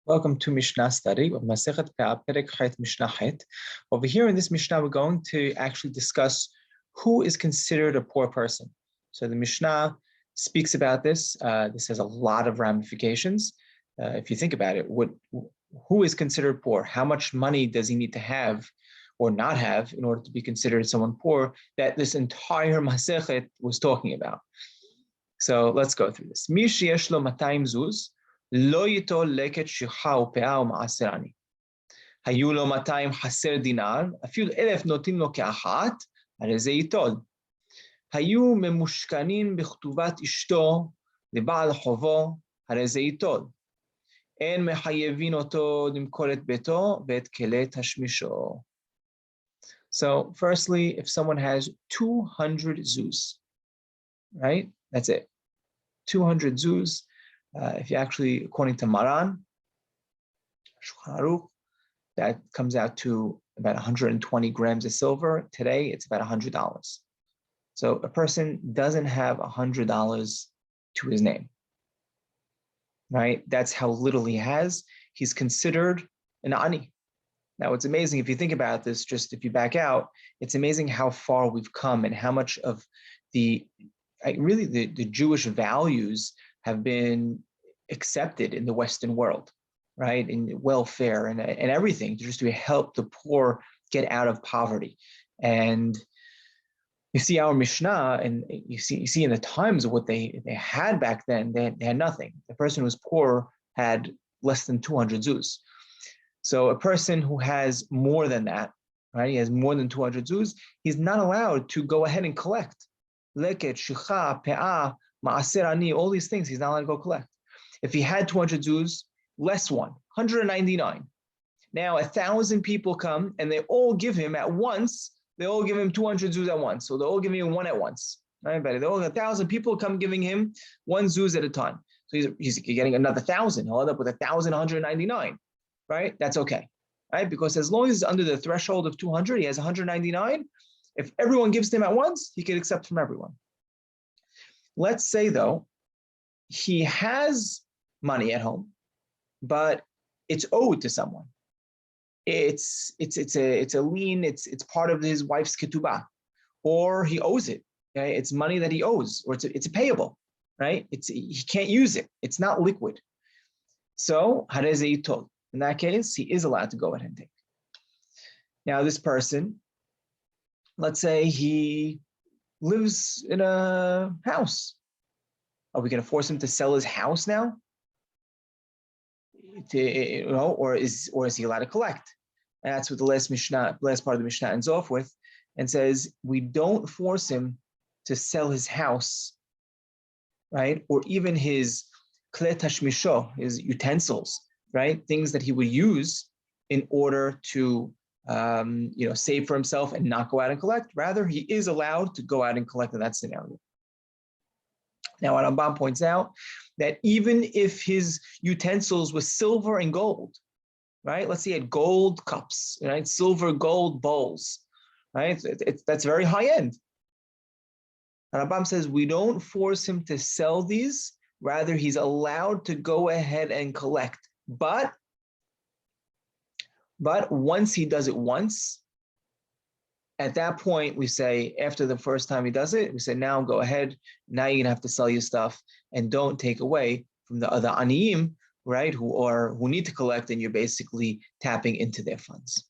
Welcome to Mishnah study of Masechet Peah, Perek Chet Mishnah Het. Over here in this Mishnah, we're going to actually discuss who is considered a poor person. So the Mishnah speaks about this. This has a lot of ramifications. If you think about it, who is considered poor? How much money does he need to have or not have in order to be considered someone poor that this entire Masechet was talking about? So let's go through this. Mi sheyesh lo 200 zuz, לא ייטול לקט שכחה ופאה ומעשר עני. היו לו 200 חסר דינר, אפילו 1,000 נותנים לו כאחת, הרי זה ייטול. היו ממושכנים בכתובת אשתו לבעל חובו, הרי זה ייטול. אין מחייבים אותו למכור את ביתו ואת כלי תשמישו. So firstly, if someone has 200 zuz, right? That's it. 200 zuz. If you actually, according to Maran, that comes out to about 120 grams of silver. Today, it's about $100. So a person doesn't have $100 to his name, right? That's how little he has. He's considered an ani. Now, it's amazing if you think about this, just if you back out, it's amazing how far we've come and how much of the Jewish values have been accepted in the Western world, right? In welfare and everything, just to help the poor get out of poverty. And you see our Mishnah, and you see in the times of what they had back then, they had nothing. The person who was poor had less than 200 zuz. So a person who has more than that, right? He has more than 200 zuz, he's not allowed to go ahead and collect. Leket, shicha, pe'ah, ma'aser ani, all these things, he's not allowed to go collect. If he had 200 zuz, less one, 199. Now 1,000 people come and they all give him at once, they all give him 200 zuz at once. So they're all giving him one at once. Right? But 1,000 people come giving him one zuz at a time. So he's getting another 1,000. He'll end up with 1,199, right? That's okay, right? Because as long as it's under the threshold of 200, he has 199. If everyone gives him at once, he can accept from everyone. Let's say though, he has money at home, but it's owed to someone. It's a lien. It's part of his wife's ketubah, or he owes it. Okay? It's money that he owes, or it's a payable, right? He can't use it. It's not liquid. So harezeitot. In that case, he is allowed to go ahead and take. Now, this person, let's say he lives in a house. Are we going to force him to sell his house now? Or is he allowed to collect? And that's what the last part of the Mishnah ends off with, and says we don't force him to sell his house, right? Or even his kli tashmisho, his utensils, right? Things that he would use in order to save for himself and not go out and collect. Rather, he is allowed to go out and collect in that scenario. Now, Rambam points out that even if his utensils were silver and gold, right? Let's say he had gold cups, right? Silver, gold bowls, right? That's very high end. Rambam says we don't force him to sell these. Rather, he's allowed to go ahead and collect. But once he does it once, at that point, we say, after the first time he does it, we say, now go ahead. Now you're going to have to sell your stuff and don't take away from the other aniyim, right, who need to collect, and you're basically tapping into their funds.